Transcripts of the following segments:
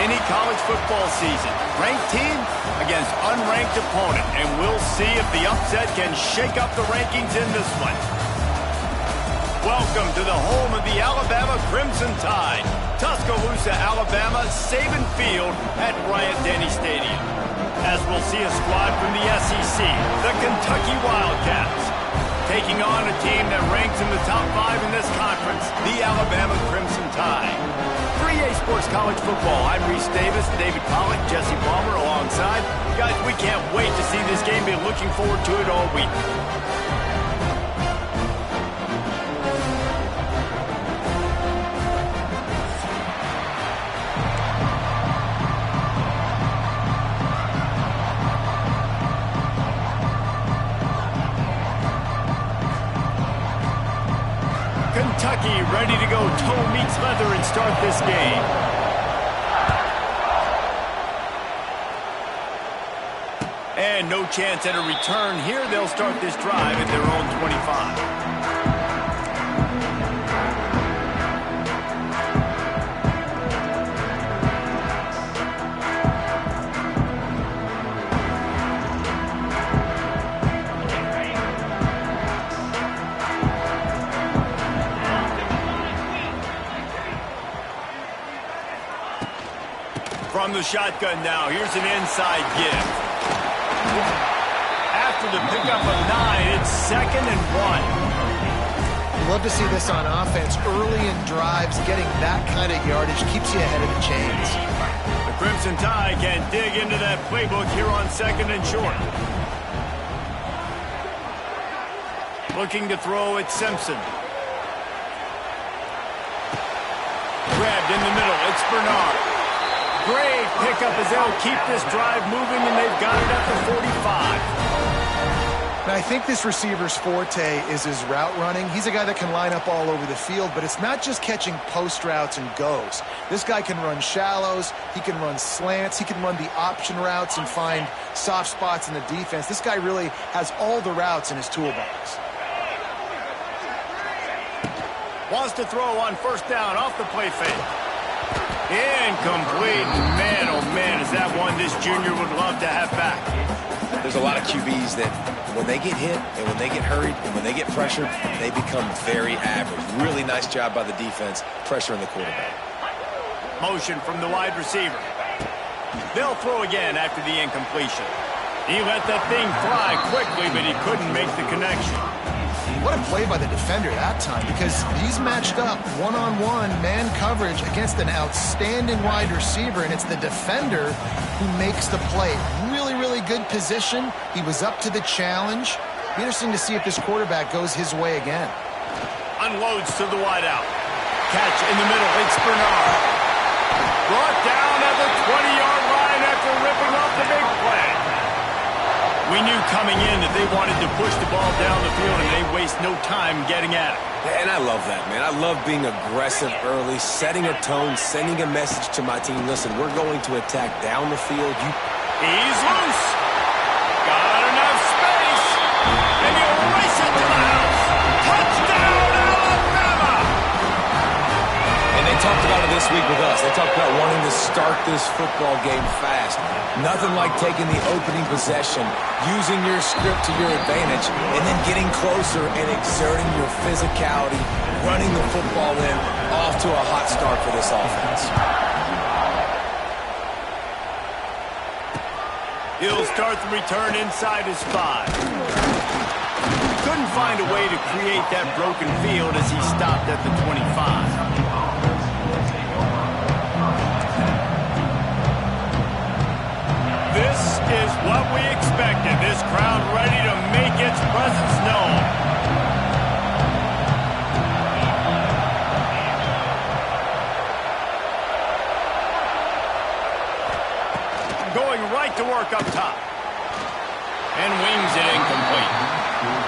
any college football season. Ranked team against unranked opponent, and we'll see if the upset can shake up the rankings in this one. Welcome to the home of the Alabama Crimson Tide. Tuscaloosa, Alabama, Saban Field at Bryant-Denny Stadium. As we'll see a squad from the SEC, the Kentucky Wildcats, taking on a team that ranks in the top 5 in this conference, the Alabama Crimson Tide. For EA Sports College Football, I'm Reese Davis, David Pollack, Jesse Palmer alongside. Guys, we can't wait to see this game. Been looking forward to it all week. Kentucky ready to go toe meets leather and start this game. And no chance at a return here. They'll start this drive at their own 25. From the shotgun now, here's an inside give. After the pickup of 9, it's 2nd and 1. You love to see this on offense. Early in drives, getting that kind of yardage keeps you ahead of the chains. The Crimson Tide can dig into that playbook here on 2nd and short. Looking to throw at Simpson. Grabbed in the middle, it's Bernard. Great pickup as they'll keep this drive moving, and they've got it at the 45. Now, I think this receiver's forte is his route running. He's a guy that can line up all over the field, but it's not just catching post routes and goes. This guy can run shallows, he can run slants, he can run the option routes and find soft spots in the defense. This guy really has all the routes in his toolbox. Wants to throw on 1st down off the play fake. Incomplete. Man, oh man, is that one this junior would love to have back. There's a lot of QBs that when they get hit and when they get hurried and when they get pressured, they become very average. Really nice job by the defense, pressuring the quarterback. Motion from the wide receiver. They'll throw again after the incompletion. He let that thing fly quickly, but he couldn't make the connection. What a play by the defender that time, because he's matched up one-on-one man coverage against an outstanding wide receiver, and it's the defender who makes the play. Really, really good position. He was up to the challenge. Be interesting to see if this quarterback goes his way again. Unloads to the wideout. Catch in the middle. It's Bernard. Brought down at the 20-yard line after ripping off the big play. We knew coming in that they wanted to push the ball down the field, and they waste no time getting at it. And I love that, man. I love being aggressive early, setting a tone, sending a message to my team. Listen, we're going to attack down the field. He's loose. Got enough space. And he'll race it to the house. Touchdown, Alabama! And they talked about it this week with us. They talked about wanting to start this football game fast. Nothing like taking the opening possession, using your script to your advantage, and then getting closer and exerting your physicality, running the football in, off to a hot start for this offense. He'll start the return inside his 5. Couldn't find a way to create that broken field as he stopped at the 25. This is what we expected. This crowd ready to make its presence known. Going right to work up top. And wings it incomplete.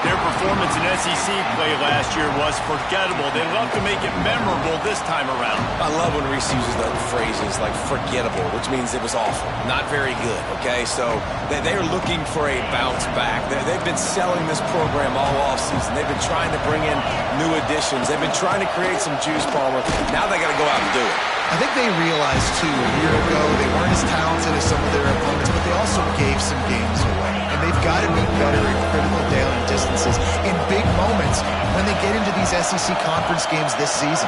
Their performance in SEC play last year was forgettable. They love to make it memorable this time around. I love when Reese uses the phrases like forgettable, which means it was awful, not very good, okay? So they're looking for a bounce back. They've been selling this program all offseason. They've been trying to bring in new additions. They've been trying to create some juice, Palmer. Now they got to go out and do it. I think they realized, too, a year ago they weren't as talented as some of their opponents, but they also gave some games away. And they've got to be better in critical down and distances in big moments when they get into these SEC conference games this season.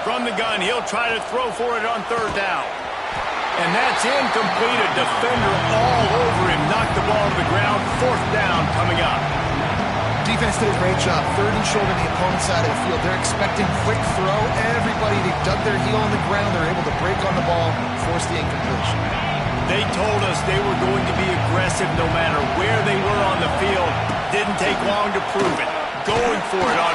From the gun, he'll try to throw for it on third down. And that's incomplete. A defender all over him. Knocked the ball to the ground. Fourth down coming up. Defense did a great job. Third and short on the opponent's side of the field. They're expecting quick throw. Everybody, they dug their heel on the ground. They're able to break on the ball, force the incompletion. They told us they were going to be aggressive no matter where they were on the field. Didn't take long to prove it. Going for it on...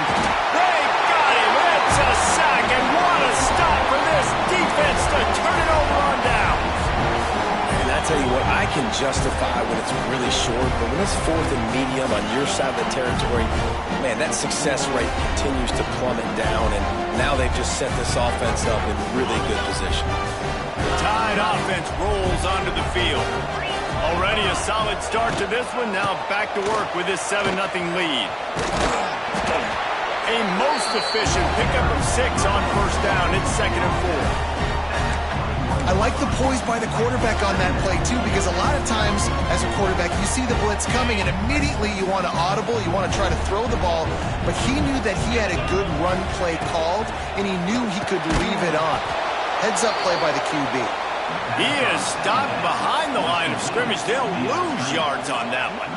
They got him! It's a sack, and what a stop for this defense to turn it over on downs. And I tell you what, I can justify when it's really short, but when it's fourth and medium on your side of the territory, man, that success rate continues to plummet down, and now they've just set this offense up in really good position. The Tide offense rolls onto the field. Already a solid start to this one. Now back to work with this 7-0 lead. A most efficient pickup of 6 on first down. It's 2nd and 4. I like the poise by the quarterback on that play, too, because a lot of times as a quarterback, you see the blitz coming, and immediately you want to audible, you want to try to throw the ball, but he knew that he had a good run play called, and he knew he could leave it on. Heads-up play by the QB. He is stopped behind the line of scrimmage. They'll lose yards on that one.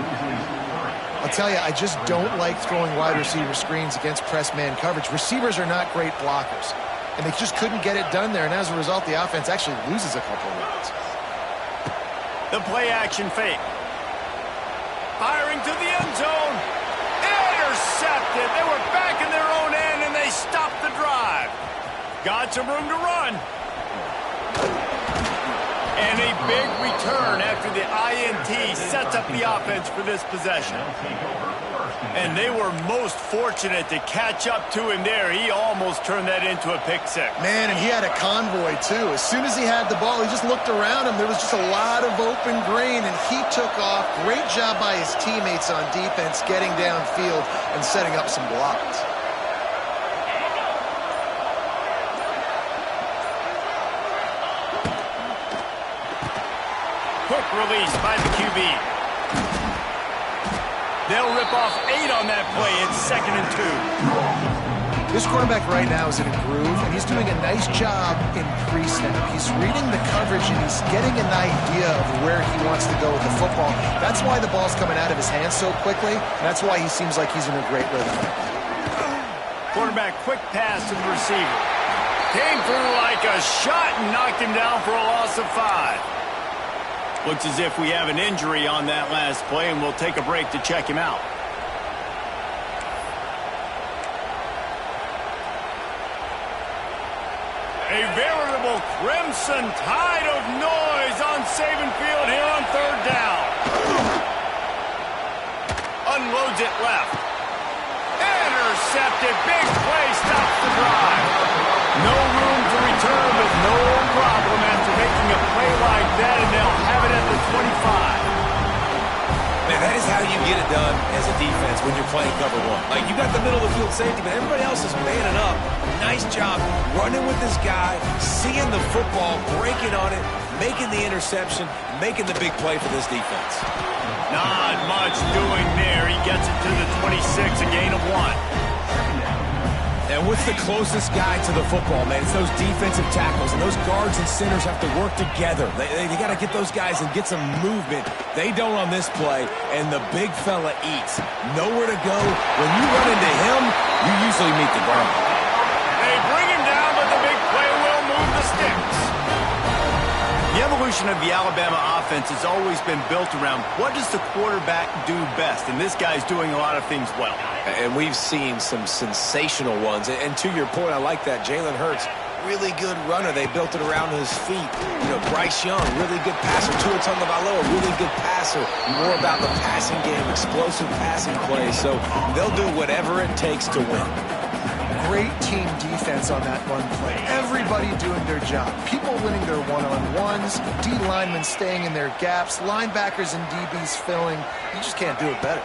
I'll tell you, I just don't like throwing wide receiver screens against press man coverage. Receivers are not great blockers, and they just couldn't get it done there, and as a result, the offense actually loses a couple of yards. The play-action fake. Firing to the end zone. Intercepted. They were back in their own end, and they stopped the drive. Got some room to run. And a big return after the INT sets up the offense for this possession. And they were most fortunate to catch up to him there. He almost turned that into a pick six. Man, and he had a convoy, too. As soon as he had the ball, he just looked around him. There was just a lot of open green, and he took off. Great job by his teammates on defense, getting downfield and setting up some blocks. Quick release by the QB. They'll rip off 8 on that play. It's 2nd and 2. This quarterback right now is in a groove, and he's doing a nice job in pre-snap. He's reading the coverage, and he's getting an idea of where he wants to go with the football. That's why the ball's coming out of his hands so quickly, and that's why he seems like he's in a great rhythm. Quarterback quick pass to the receiver. Came through like a shot and knocked him down for a loss of 5. Looks as if we have an injury on that last play, and we'll take a break to check him out. A veritable crimson tide of noise on Saban Field here on third down. Unloads it left. Intercepted. Big play stops the drive. No room to return, but no problem after making a play like that, and they'll have it at the 25. Man, that is how you get it done as a defense when you're playing cover one. Like, you got the middle of the field safety, but everybody else is manning up. Nice job running with this guy, seeing the football, breaking on it, making the interception, making the big play for this defense. Not much doing there. He gets it to the 26, a gain of 1. And what's the closest guy to the football, man? It's those defensive tackles, and those guards and centers have to work together. They got to get those guys and get some movement. They don't on this play, and the big fella eats. Nowhere to go. When you run into him, you usually meet the ground. They bring him down, but the big play will move the sticks. The evolution of the Alabama offense has always been built around what does the quarterback do best, and this guy's doing a lot of things well. And we've seen some sensational ones. And to your point, I like that. Jalen Hurts, really good runner. They built it around his feet. You know, Bryce Young, really good passer. Tua Tagovailoa, really good passer. More about the passing game, explosive passing plays. So they'll do whatever it takes to win. Great team defense on that run play. Everybody doing their job. People winning their one-on-ones, D linemen staying in their gaps, linebackers and DBs filling. You just can't do it better.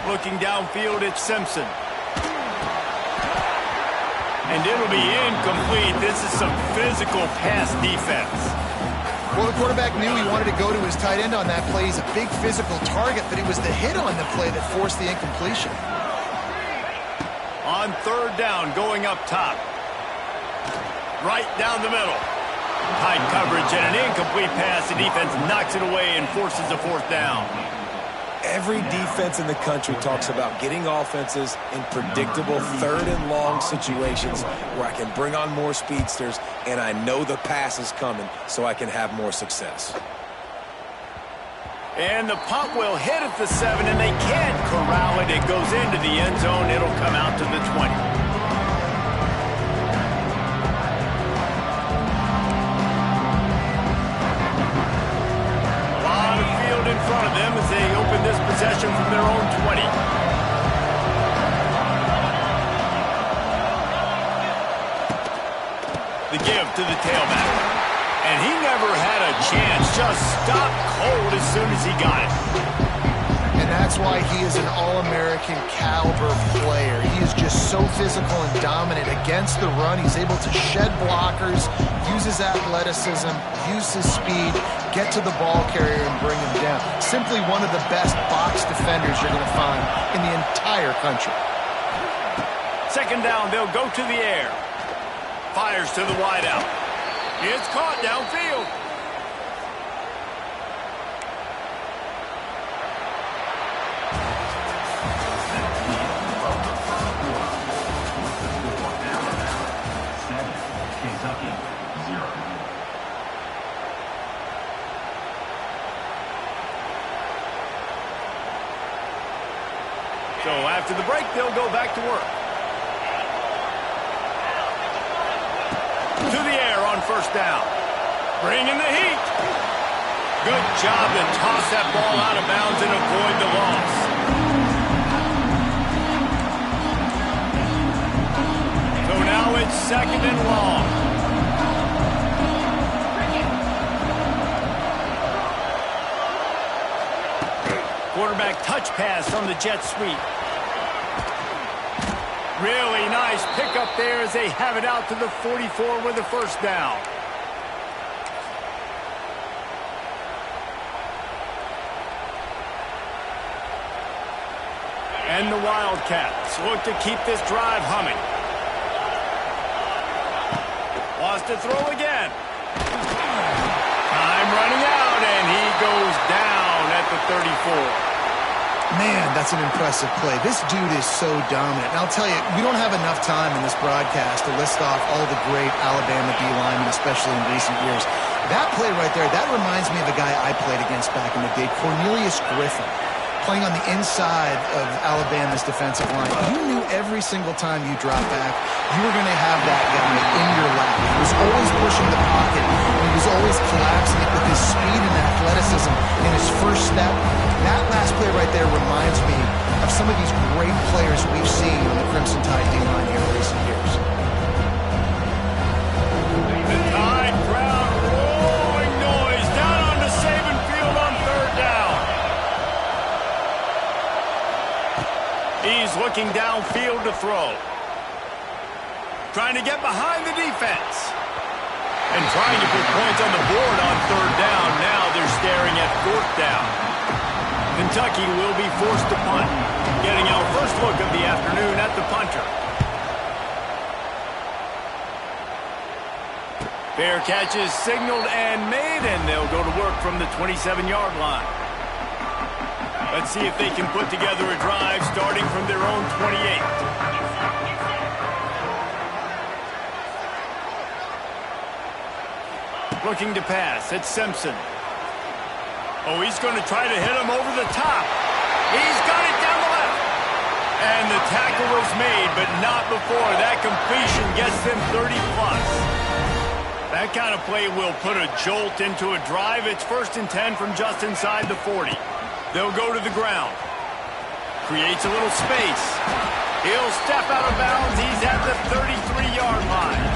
Looking downfield, it's Simpson. And it'll be incomplete. This is some physical pass defense. Well, the quarterback knew he wanted to go to his tight end on that play. He's a big physical target, but it was the hit on the play that forced the incompletion. On third down, going up top. Right down the middle. Tight coverage and an incomplete pass. The defense knocks it away and forces a fourth down. Every defense in the country talks about getting offenses in predictable third and long situations where I can bring on more speedsters and I know the pass is coming so I can have more success. And the punt will hit at the 7, and they can't corral it. It goes into the end zone. It'll come out to the 20. In front of them as they open this possession from their own 20. The give to the tailback. And he never had a chance. Just stopped cold as soon as he got it. And that's why he is an All-American caliber player. He is just so physical and dominant against the run. He's able to shed blockers, use his athleticism, use his speed, get to the ball carrier and bring him down. Simply one of the best box defenders you're going to find in the entire country. Second down, they'll go to the air. Fires to the wideout. It's caught downfield. So after the break, they'll go back to work. To the air on first down. Bringing the heat. Good job to toss that ball out of bounds and avoid the loss. So now it's second and long. Quarterback touch pass on the jet sweep. Really nice pickup there as they have it out to the 44 with a first down. And the Wildcats look to keep this drive humming. Wants to throw again. Time running out, and he goes down at the 34. Man, that's an impressive play. This dude is so dominant. And I'll tell you, we don't have enough time in this broadcast to list off all the great Alabama D linemen, especially in recent years. That play right there, that reminds me of a guy I played against back in the day, Cornelius Griffin, playing on the inside of Alabama's defensive line. You knew every single time you dropped back, you were going to have that guy in your lap. He was always pushing the pocket, and he was always collapsing it with his speed and athleticism in his first step. That last play right there reminds me of some of these great players we've seen on the Crimson Tide D-line here in recent years. The Tide crowd roaring noise down on the Saban field on third down. He's looking downfield to throw. Trying to get behind the defense. And trying to put points on the board on third down. Now they're staring at fourth down. Kentucky will be forced to punt. Getting our first look of the afternoon at the punter. Fair catch is signaled and made, and they'll go to work from the 27-yard line. Let's see if they can put together a drive starting from their own 28. Looking to pass. It's Simpson. Oh, he's going to try to hit him over the top. He's got it down the left. And the tackle was made, but not before. That completion gets them 30-plus. That kind of play will put a jolt into a drive. It's 1st and 10 from just inside the 40. They'll go to the ground. Creates a little space. He'll step out of bounds. He's at the 33-yard line.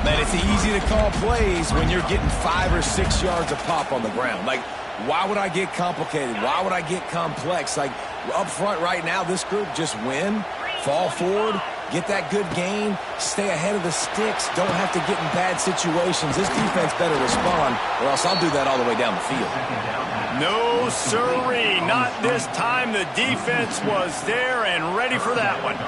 Man, it's easy to call plays when you're getting 5 or 6 yards of pop on the ground. Like, why would I get complicated? Why would I get complex? Like, up front right now, this group just win, fall forward, Get that good gain, stay ahead of the sticks, don't have to get in bad situations. This defense better respond, or else I'll do that all the way down the field. No, sirree, not this time. The defense was there and ready for that one.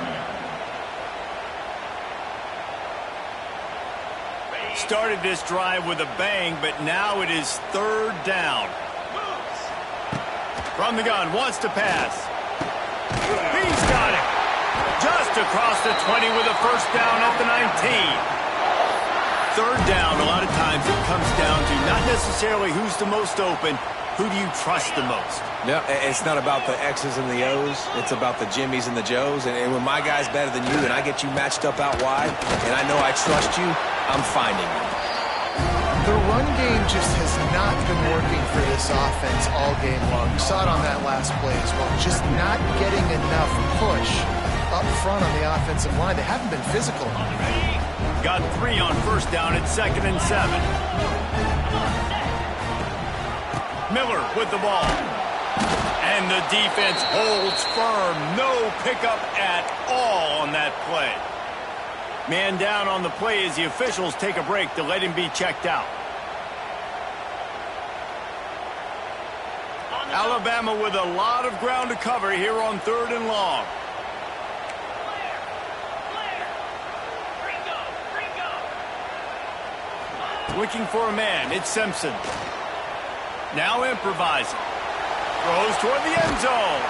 Started this drive with a bang, but now it is third down. From the gun, wants to pass. He's got it. Just across the 20 with a first down at the 19. Third down, a lot of times it comes down to not necessarily who's the most open, who do you trust the most? No, it's not about the X's and the O's. It's about the Jimmys and the Joes. And when my guy's better than you and I get you matched up out wide, and I know I trust you, I'm finding you. The run game just has not been working for this offense all game long. You saw it on that last play as well. Just not getting enough push up front on the offensive line. They haven't been physical. Got 3 on first down at 2nd and 7. Miller with the ball. And the defense holds firm. No pickup at all on that play. Man down on the play as the officials take a break to let him be checked out. Alabama with a lot of ground to cover here on 3rd and long. Looking for a man. It's Simpson. Now improvising. Throws toward the end zone.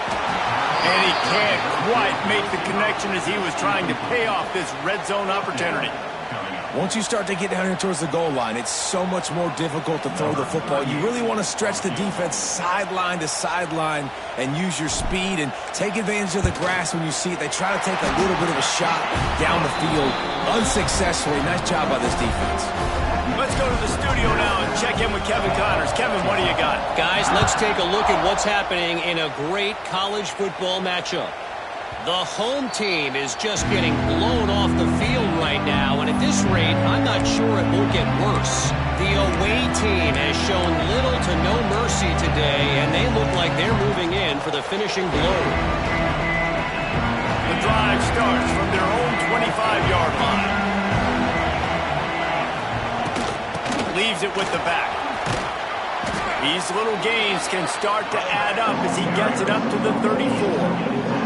And he can't quite make the connection as he was trying to pay off this red zone opportunity. Once you start to get down here towards the goal line, it's so much more difficult to throw the football. You really want to stretch the defense sideline to sideline and use your speed and take advantage of the grass when you see it. They try to take a little bit of a shot down the field unsuccessfully. Nice job by this defense. Let's go to the studio now and check in with Kevin Connors. Kevin, what do you got? Guys, let's take a look at what's happening in a great college football matchup. The home team is just getting blown off the field right now, and at this rate, I'm not sure it won't get worse. The away team has shown little to no mercy today, and they look like they're moving in for the finishing blow. The drive starts from their own 25-yard line. Leaves it with the back. These little gains can start to add up as he gets it up to the 34.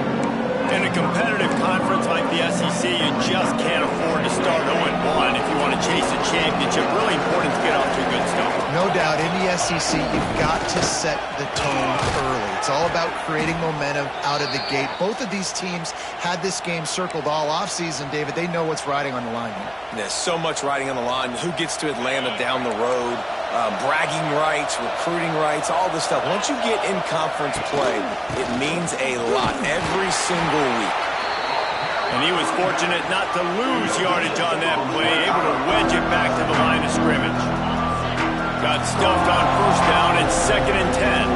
In a competitive conference like the SEC, you just can't afford to start 0-1 if you want to chase a championship. Really important to get off to a good start. No doubt, in the SEC, you've got to set the tone early. It's all about creating momentum out of the gate. Both of these teams had this game circled all offseason, David. They know what's riding on the line here. There's so much riding on the line. Who gets to Atlanta down the road? Bragging rights, recruiting rights, all this stuff. Once you get in conference play, it means a lot every single week. And he was fortunate not to lose yardage on that play, able to wedge it back to the line of scrimmage. Got stuffed on first down at 2nd and 10.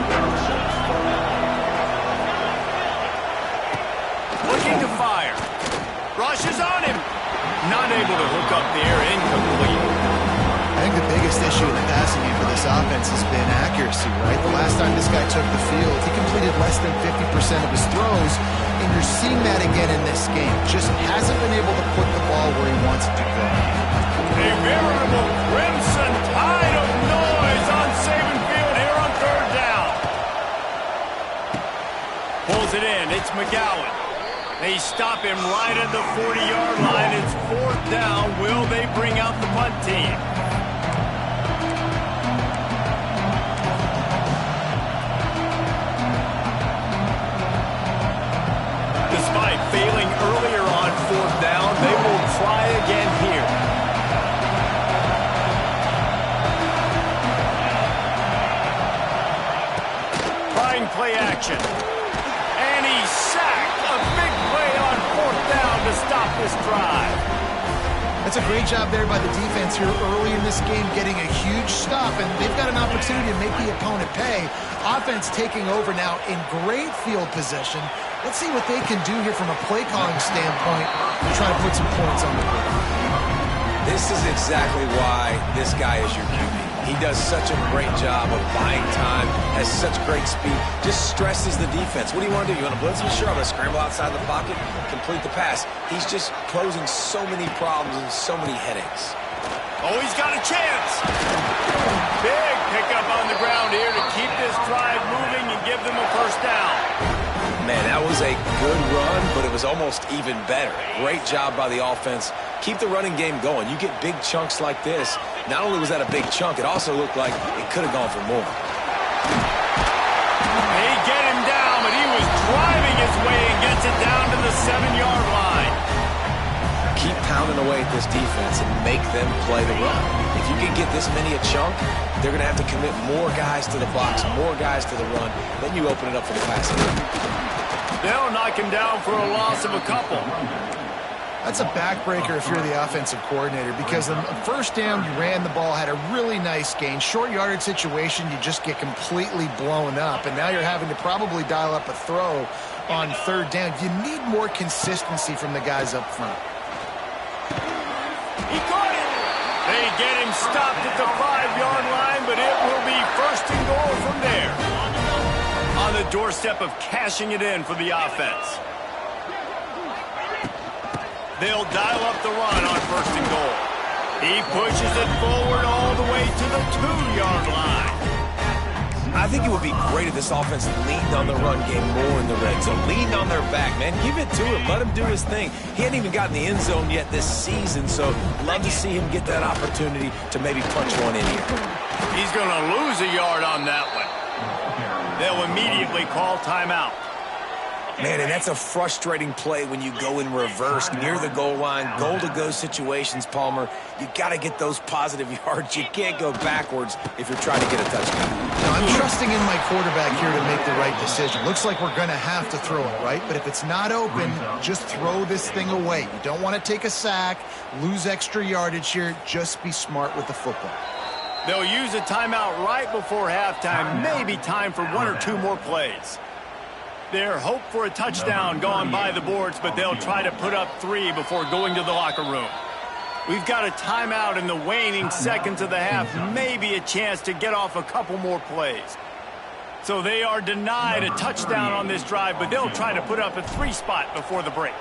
Looking to fire. Rushes on him. Not able to hook up there, incomplete. I think the biggest issue in the passing game for this offense has been accuracy, right? The last time this guy took the field, he completed less than 50% of his throws, and you're seeing that again in this game. Just hasn't been able to put the ball where he wants it to go. A veritable crimson tide of noise on Saban Field here on 3rd down. Pulls it in. It's McGowan. They stop him right at the 40-yard line. It's 4th down. Will they bring out the punt team? Despite failing earlier on 4th down, they will try again here. Trying play action. And he's sacked. A big play on 4th down to stop this drive. That's a great job there by the defense here early in this game, getting a huge stop, and they've got an opportunity to make the opponent pay. Offense taking over now in great field position. Let's see what they can do here from a play calling standpoint to try to put some points on the board. This is exactly why this guy is your QB. He does such a great job of buying time, has such great speed, just stresses the defense. What do you want to do? You want to blitz him? Sure, I'm going to scramble outside the pocket, complete the pass. He's just posing so many problems and so many headaches. Oh, he's got a chance. Big pickup on the ground here to keep this drive moving and give them a first down. Man, that was a good run, but it was almost even better. Great job by the offense. Keep the running game going. You get big chunks like this. Not only was that a big chunk, it also looked like it could have gone for more. They get him down, but he was driving his way and gets it down to the 7-yard line. Keep pounding away at this defense and make them play the run. If you can get this many a chunk, they're going to have to commit more guys to the box, more guys to the run. Then you open it up for the passing game. They'll knock him down for a loss of a couple. That's a backbreaker if you're the offensive coordinator, because on first down, you ran the ball, had a really nice gain. Short yardage situation, you just get completely blown up, and now you're having to probably dial up a throw on third down. You need more consistency from the guys up front. He caught it. They get him stopped at the 5-yard line, but it will be first and goal from there. On the doorstep of cashing it in for the offense. They'll dial up the run on first and goal. He pushes it forward all the way to the 2-yard line. I think it would be great if this offense leaned on the run game more in the red zone. Leaned on their back, man. Give it to him. Let him do his thing. He hadn't even gotten the end zone yet this season, so love to see him get that opportunity to maybe punch one in here. He's going to lose a yard on that one. They'll immediately call timeout. Man, and that's a frustrating play when you go in reverse near the goal line, goal-to-go situations, Palmer. You got to get those positive yards. You can't go backwards if you're trying to get a touchdown. Now, I'm trusting in my quarterback here to make the right decision. Looks like we're going to have to throw it, right? But if it's not open, just throw this thing away. You don't want to take a sack, lose extra yardage here. Just be smart with the football. They'll use a timeout right before halftime. Maybe time for 1 or 2 more plays. Their hope for a touchdown gone by the boards, but they'll try to put up 3 before going to the locker room. We've got a timeout in the waning seconds of the half, maybe a chance to get off a couple more plays. So they are denied a touchdown on this drive, but they'll try to put up a 3 spot before the break.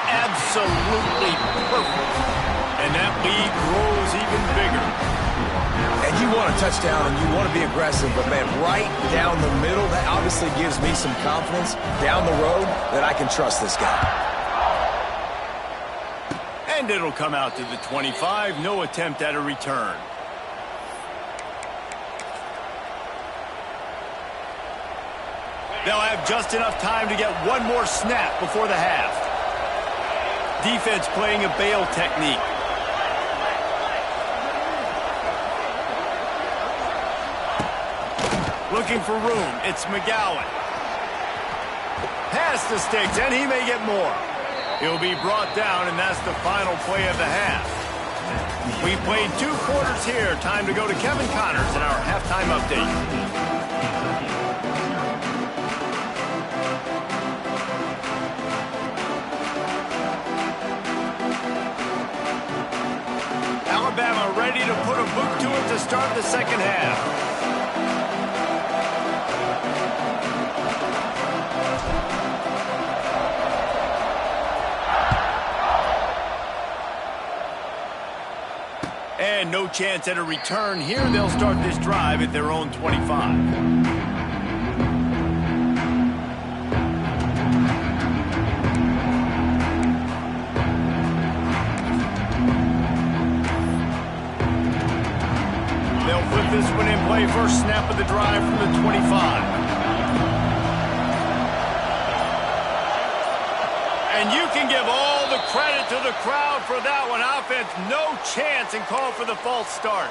Absolutely perfect. And that lead grows even bigger. And you want a touchdown and you want to be aggressive, but, man, right down the middle, that obviously gives me some confidence down the road that I can trust this guy. And it'll come out to the 25. No attempt at a return. They'll have just enough time to get one more snap before the half. Defense playing a bail technique. Looking for room. It's McGowan. Pass the sticks, and he may get more. He'll be brought down, and that's the final play of the half. We played 2 quarters here. Time to go to Kevin Connors in our halftime update. Alabama ready to put a boot to it to start the second half. And no chance at a return here. They'll start this drive at their own 25. They'll put this one in play. First snap of the drive from the 25. And you can give all the credit to the crowd for that one. Offense, no chance, and call for the false start.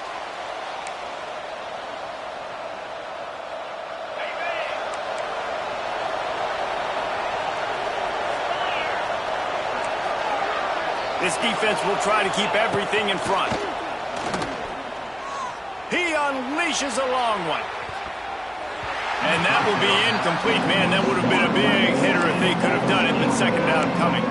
This defense will try to keep everything in front. He unleashes a long one. And that will be incomplete. Man, that would have been a big hitter if they could have done it, but second down coming.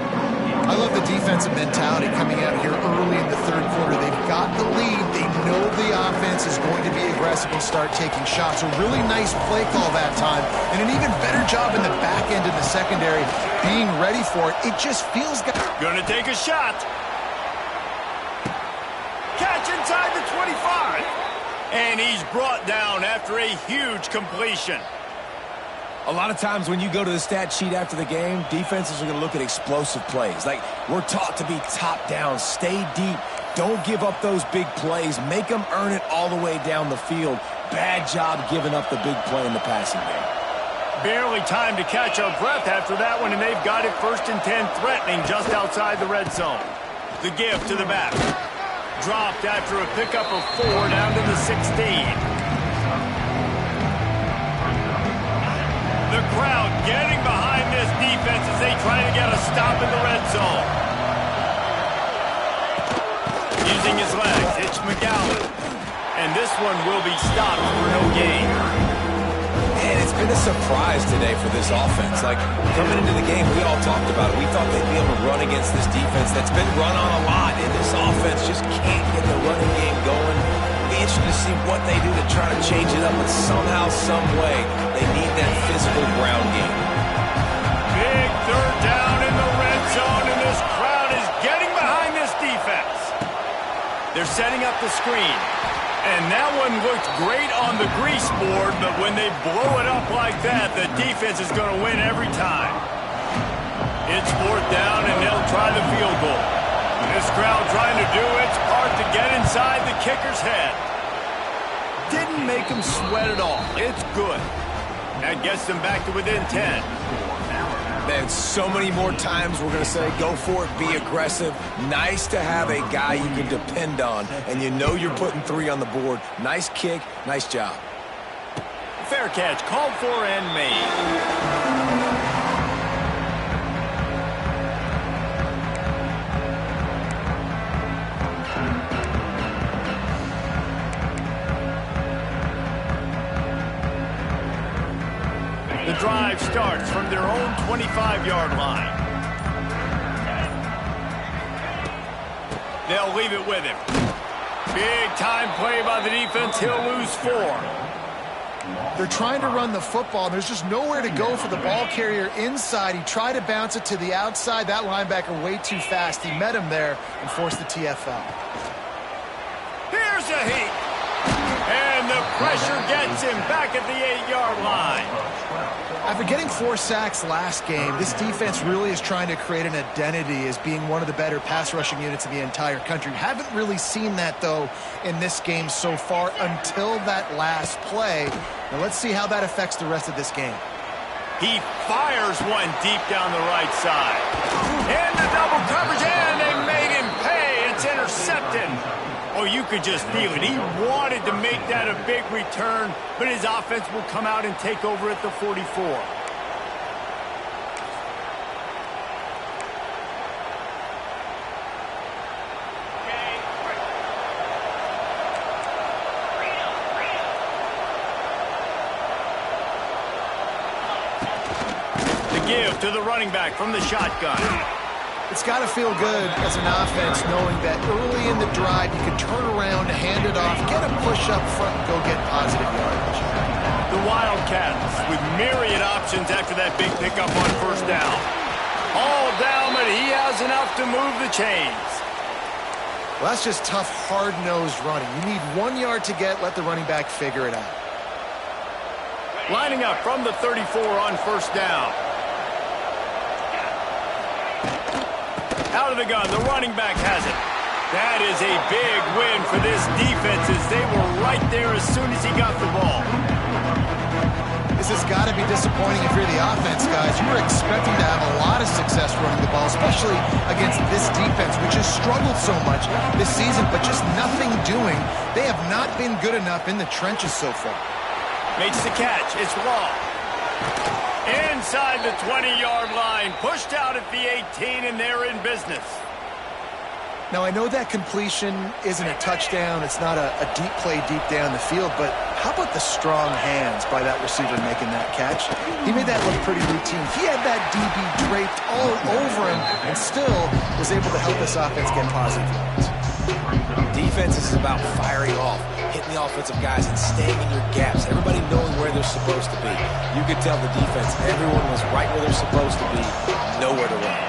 I love the defensive mentality coming out here early in the third quarter. They've got the lead. They know the offense is going to be aggressive and start taking shots. A really nice play call that time, and an even better job in the back end in the secondary being ready for it. It just feels good. Gonna take a shot. Catch inside the 25. And he's brought down after a huge completion. A lot of times when you go to the stat sheet after the game, defenses are going to look at explosive plays. Like, we're taught to be top down, stay deep, don't give up those big plays, make them earn it all the way down the field. Bad job giving up the big play in the passing game. Barely time to catch our breath after that one, and they've got it 1st and 10, threatening just outside the red zone. The give to the back. Dropped after a pickup of 4 down to the 16. The crowd getting behind this defense as they try to get a stop in the red zone. Using his legs, it's McGowan. And this one will be stopped for no gain. And it's been a surprise today for this offense. Like, coming into the game, we all talked about it. We thought they'd be able to run against this defense that's been run on a lot, and this offense just can't get the running game going. It'll be interesting to see what they do to try to change it up, but somehow, some way, they need that physical ground game. Big third down in the red zone, and this crowd is getting behind this defense. They're setting up the screen. And that one looked great on the grease board, but when they blow it up like that, the defense is going to win every time. It's 4th down, and they'll try the field goal. This crowd trying to do its part to get inside the kicker's head. Didn't make him sweat at all. It's good. That gets them back to within 10. Man, so many more times we're going to say, go for it, be aggressive. Nice to have a guy you can depend on, and you know you're putting 3 on the board. Nice kick, nice job. Fair catch, called for and made. The drive starts from their own 25-yard line. They'll leave it with him. Big-time play by the defense. He'll lose 4. They're trying to run the football, and there's just nowhere to go for the ball carrier inside. He tried to bounce it to the outside. That linebacker way too fast. He met him there and forced the TFL. Here's a heat. And the pressure gets him back at the 8-yard line. After getting 4 sacks last game, this defense really is trying to create an identity as being one of the better pass rushing units in the entire country. Haven't really seen that, though, in this game so far until that last play. Now let's see how that affects the rest of this game. He fires one deep down the right side. And the double coverage, and they made him pay. It's intercepted. Oh, you could just feel it. He wanted to make that a big return, but his offense will come out and take over at the 44. The give to the running back from the shotgun. It's got to feel good as an offense knowing that early in the drive you can turn around, hand it off, get a push up front, and go get positive yardage. The Wildcats with myriad options after that big pickup on 1st down. All down, but he has enough to move the chains. Well, that's just tough, hard-nosed running. You need 1 yard to get, let the running back figure it out. Lining up from the 34 on 1st down. Out of the gun, the running back has it. That is a big win for this defense as they were right there as soon as he got the ball. This has got to be disappointing if you're the offense, guys. You were expecting to have a lot of success running the ball, especially against this defense, which has struggled so much this season, but just nothing doing. They have not been good enough in the trenches so far. Makes the catch. It's long. Inside the 20-yard line, pushed out at the 18, and they're in business. Now, I know that completion isn't a touchdown. It's not a deep play deep down the field, but how about the strong hands by that receiver making that catch? He made that look pretty routine. He had that DB draped all over him and still was able to help this offense get positive yards. Defense is about firing off, hitting the offensive guys and staying in your gaps. Everybody knowing where they're supposed to be. You could tell the defense, everyone was right where they're supposed to be, nowhere to run.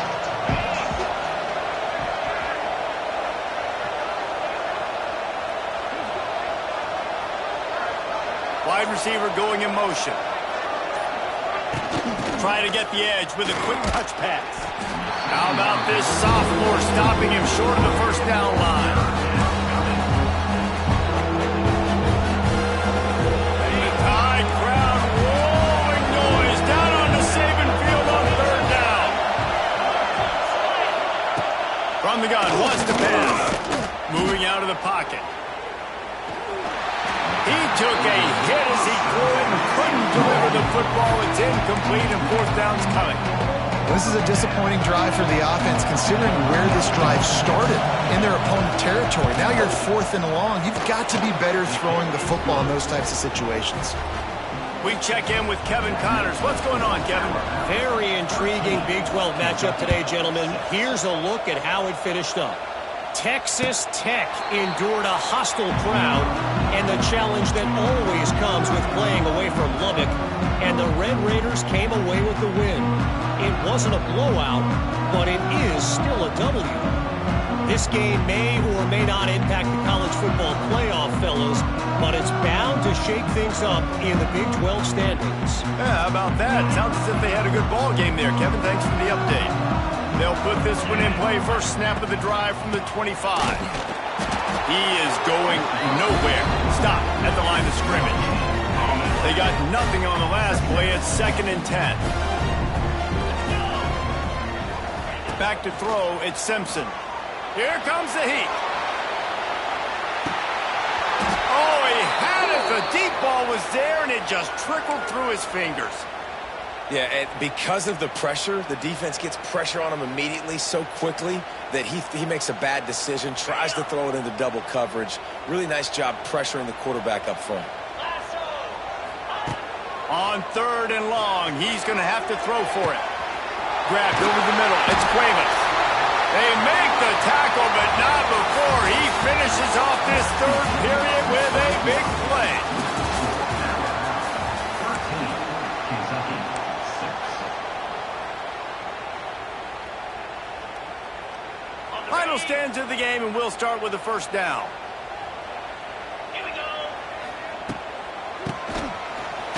Wide receiver going in motion. Trying to get the edge with a quick touch pass. How about this sophomore stopping him short of the first down line? The Tide crowd rolling noise down on the Saban field on third down. From the gun, wants to pass. Moving out of the pocket. He took a hit as he threw it and couldn't deliver the football. It's incomplete and fourth down's coming. This is a disappointing drive for the offense considering where this drive started in their opponent territory. Now you're 4th and long. You've got to be better throwing the football in those types of situations. We check in with Kevin Connors. What's going on, Kevin? Very intriguing Big 12 matchup today, gentlemen. Here's a look at how it finished up. Texas Tech endured a hostile crowd and the challenge that always comes with playing away from Lubbock, and the Red Raiders came away with the win. It wasn't a blowout, but it is still a W. This game may or may not impact the college football playoff, fellas, but it's bound to shake things up in the Big 12 standings. Yeah, how about that? Sounds as if they had a good ball game there, Kevin. Thanks for the update. They'll put this one in play. First snap of the drive from the 25. He is going nowhere. Stop at the line of scrimmage. They got nothing on the last play. It's 2nd and 10. Back to throw. It's Simpson. Here comes the heat. Oh, he had it. The deep ball was there, and it just trickled through his fingers. Yeah, and because of the pressure, the defense gets pressure on him immediately so quickly that he makes a bad decision, tries to throw it into double coverage. Really nice job pressuring the quarterback up front. On 3rd and long, he's going to have to throw for it. Grabbed over the middle. It's Cuevas. They make the tackle, but not before he finishes off this 3rd period with a big play. Final stanza of the game, and we'll start with the first down. Here we go.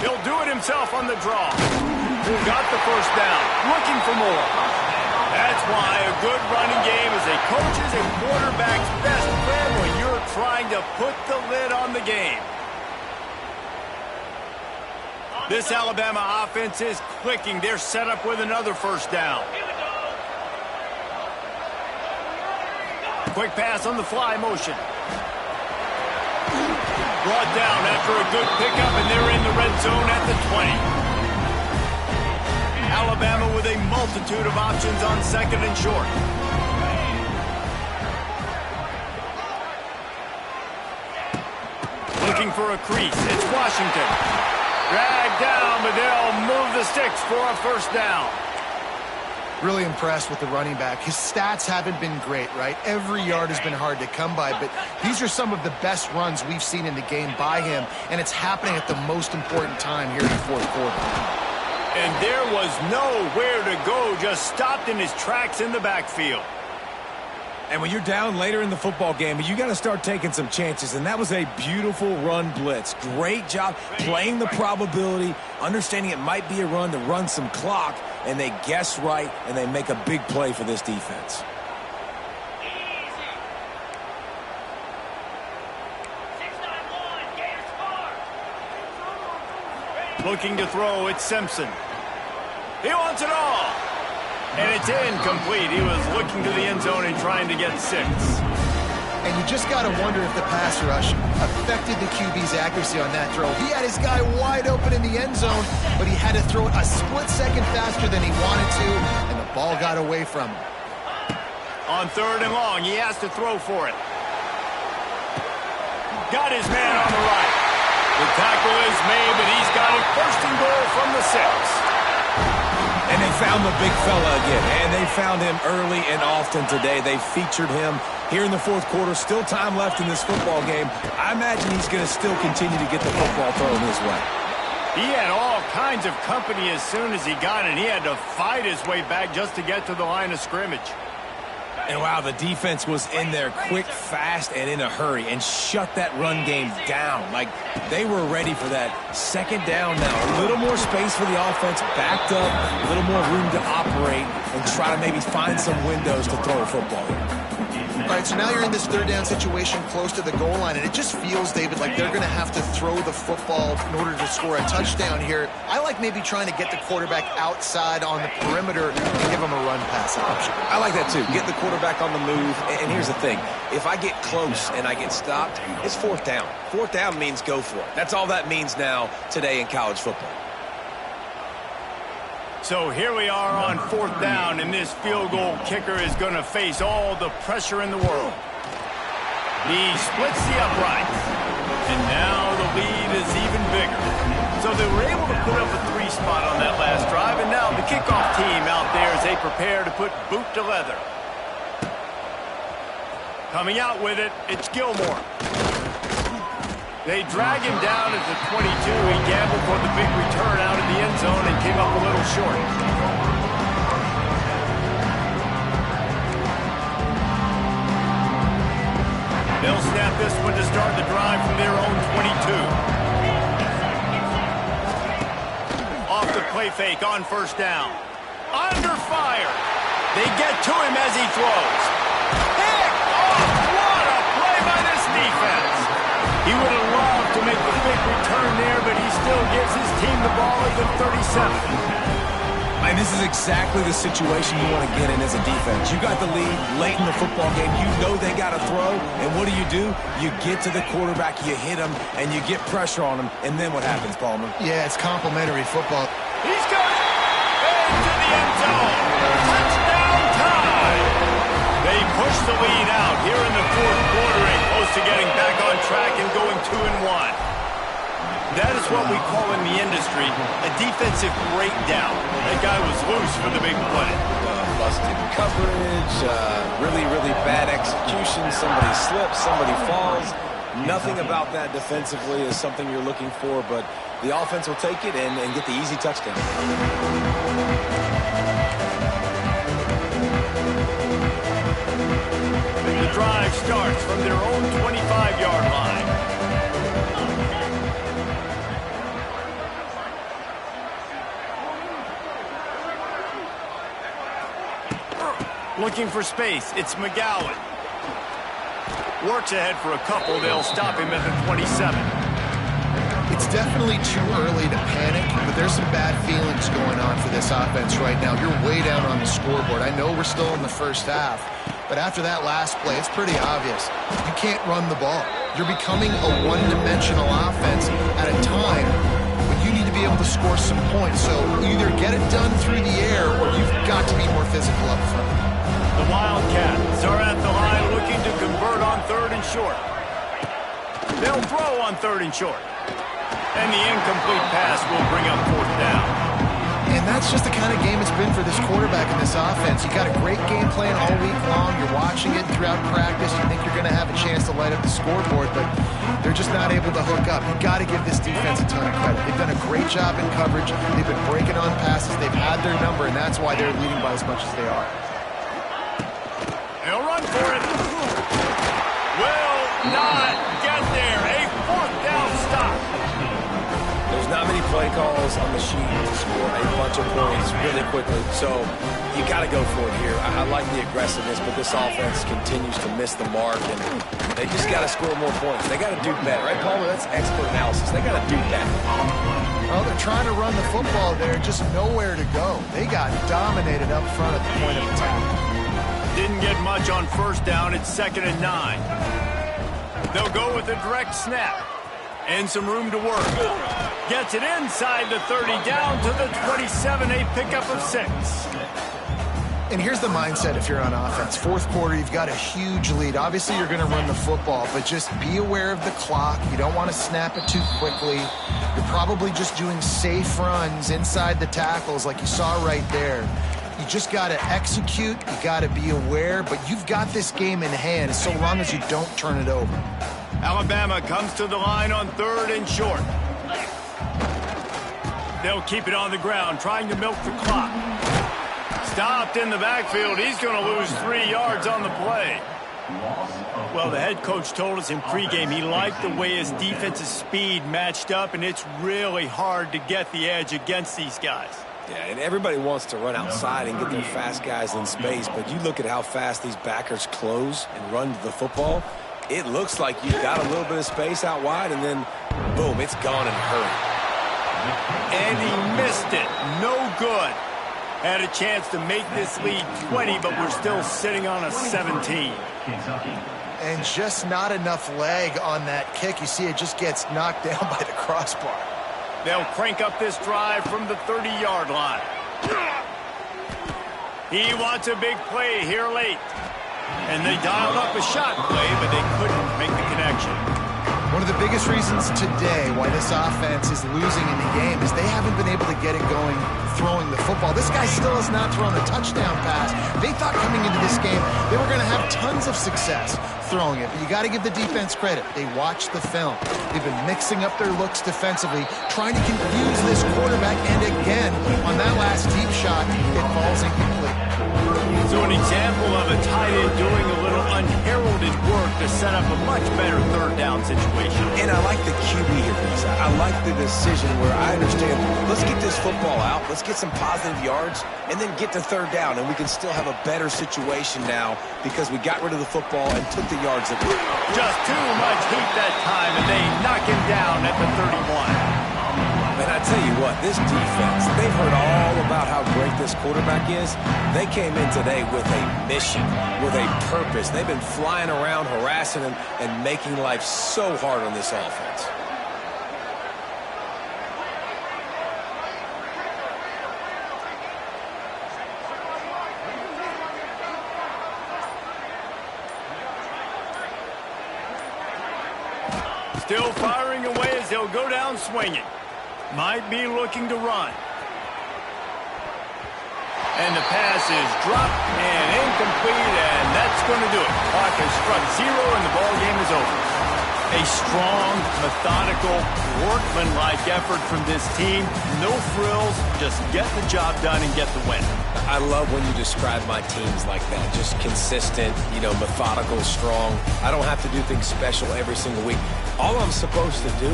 He'll do it himself on the draw. Got the first down. Looking for more. That's why a good running game is a coach's and quarterback's best friend when you're trying to put the lid on the game. This Alabama offense is clicking. They're set up with another first down. Quick pass on the fly motion. Brought down after a good pickup, and they're in the red zone at the 20. Alabama with a multitude of options on 2nd and short. Looking for a crease. It's Washington. Dragged down, but they'll move the sticks for a first down. Really impressed with the running back. His stats haven't been great, right? Every yard has been hard to come by, but these are some of the best runs we've seen in the game by him, and it's happening at the most important time here in the 4th quarter. And there was nowhere to go, just stopped in his tracks in the backfield. And when you're down later in the football game, you got to start taking some chances, and that was a beautiful run blitz. Great job playing the probability, understanding it might be a run to run some clock, and they guess right, and they make a big play for this defense. Looking to throw, it's Simpson. He wants it all. And it's incomplete. He was looking to the end zone and trying to get 6. And you just got to wonder if the pass rush affected the QB's accuracy on that throw. He had his guy wide open in the end zone, but he had to throw it a split second faster than he wanted to, and the ball got away from him. On 3rd and long, he has to throw for it. Got his man on the right. The tackle is made, but he's got it 1st and goal from the 6. And they found the big fella again, and they found him early and often today. They featured him here in the 4th quarter. Still time left in this football game. I imagine he's going to still continue to get the football thrown his way. He had all kinds of company as soon as he got it. He had to fight his way back just to get to the line of scrimmage. And wow, the defense was in there quick, fast, and in a hurry and shut that run game down. Like, they were ready for that 2nd down now. A little more space for the offense, backed up, a little more room to operate and try to maybe find some windows to throw a football. All right, so now you're in this 3rd down situation close to the goal line, and it just feels, David, like they're going to have to throw the football in order to score a touchdown here. I like maybe trying to get the quarterback outside on the perimeter and give him a run pass option. I like that too. Get the quarterback on the move. And here's the thing. If I get close and I get stopped, it's 4th down. 4th down means go for it. That's all that means now today in college football. So here we are on 4th down, and this field goal kicker is going to face all the pressure in the world. He splits the uprights, and now the lead is even bigger. So they were able to put up a 3 spot on that last drive, and now the kickoff team out there as they prepare to put boot to leather. Coming out with it, it's Gilmore. They drag him down at the 22. He gambled for the big return out of the end zone and came up a little short. They'll snap this one to start the drive from their own 22. Off the play fake on 1st down. Under fire. They get to him as he throws. Pick off! What a play by this defense. He would have loved to make the big return there, but he still gives his team the ball at the 37. Man, this is exactly the situation you want to get in as a defense. You got the lead late in the football game. You know they got to throw, and what do? You get to the quarterback, you hit him, and you get pressure on him, and then what happens, Palmer? Yeah, it's complimentary football. He's got it into the end zone. Touchdown time! They push the lead out here in the 4th quarter and close to getting back on track and going 2-1. That is what we call in the industry a defensive breakdown. That guy was loose for the big play. Busted coverage, really, really bad execution. Somebody slips, somebody falls. Nothing about that defensively is something you're looking for, but the offense will take it and get the easy touchdown. The drive starts from their own 25-yard line. Looking for space, it's McGowan. Works ahead for a couple, they'll stop him at the 27. It's definitely too early to panic, but there's some bad feelings going on for this offense right now. You're way down on the scoreboard. I know we're still in the 1st half, but after that last play, it's pretty obvious. You can't run the ball. You're becoming a one-dimensional offense at a time when you need to be able to score some points. So either get it done through the air or you've got to be more physical up front. The Wildcats are at the line looking to convert on 3rd and short. They'll throw on 3rd and short. And the incomplete pass will bring up 4th down. And that's just the kind of game it's been for this quarterback in this offense. You got a great game plan all week long. You're watching it throughout practice. You think you're going to have a chance to light up the scoreboard, but they're just not able to hook up. You got to give this defense a ton of credit. They've done a great job in coverage. They've been breaking on passes. They've had their number, and that's why they're leading by as much as they are. They'll run for it. Will not get there. A 4th down stop. There's not many play calls on the sheet to score a bunch of points really quickly, so you got to go for it here. I like the aggressiveness, but this offense continues to miss the mark, and they just got to score more points. They got to do better, right, Palmer? That's expert analysis. They got to do better. Well, they're trying to run the football there, just nowhere to go. They got dominated up front at the point of attack. Didn't get much on 1st down. It's 2nd and 9. They'll go with a direct snap. And some room to work. Gets it inside the 30, down to the 27, a pickup of 6. And here's the mindset if you're on offense. Fourth quarter, you've got a huge lead. Obviously, you're going to run the football, but just be aware of the clock. You don't want to snap it too quickly. You're probably just doing safe runs inside the tackles like you saw right there. You just got to execute. You got to be aware, but you've got this game in hand so long as you don't turn it over. Alabama comes to the line on 3rd and short. They'll keep it on the ground, trying to milk the clock. Stopped in the backfield. He's going to lose 3 yards on the play. Well, the head coach told us in pregame he liked the way his defensive speed matched up, and it's really hard to get the edge against these guys. Yeah, and everybody wants to run outside and get their fast guys in space, but you look at how fast these backers close and run to the football. It looks like you've got a little bit of space out wide, and then, boom, it's gone in a hurry. And he missed it. No good. Had a chance to make this lead 20, but we're still sitting on a 17. And just not enough leg on that kick. You see it just gets knocked down by the crossbar. They'll crank up this drive from the 30-yard line. He wants a big play here late. And they dialed up a shot play, but they couldn't make the connection. One of the biggest reasons today why this offense is losing in the game is they haven't been able to get it going throwing the football. This guy still has not thrown a touchdown pass. They thought coming into this game they were going to have tons of success throwing it, but you got to give the defense credit. They watched the film. They've been mixing up their looks defensively, trying to confuse this quarterback, and again, on that last deep shot, it falls incomplete. So an example of a tight end doing a little unheralded work to set up a much better 3rd down situation. And I like the QB here, Reese. I like the decision where I understand, let's get this football out, let's get some positive yards, and then get to 3rd down, and we can still have a better situation now because we got rid of the football and took the yards that we Just too much heat that time, and they knock him down at the 31. And I tell you what, this defense, they've heard all about how great this quarterback is. They came in today with a mission, with a purpose. They've been flying around, harassing him, and making life so hard on this offense. Still firing away as they'll go down swinging. Might be looking to run. And the pass is dropped and incomplete, and that's going to do it. Clock has struck 0, and the ball game is over. A strong, methodical, workmanlike effort from this team. No frills, just get the job done and get the win. I love when you describe my teams like that. Just consistent, methodical, strong. I don't have to do things special every single week. All I'm supposed to do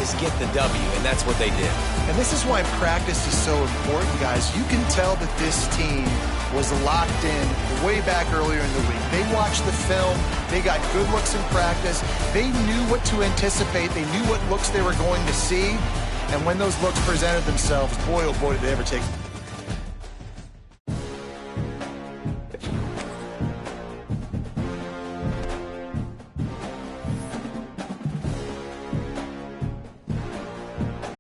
is get the W, and that's what they did. And this is why practice is so important, guys. You can tell that this team was locked in way back earlier in the week. They watched the film. They got good looks in practice. They knew what to anticipate. They knew what looks they were going to see. And when those looks presented themselves, boy, oh boy, did they ever take them.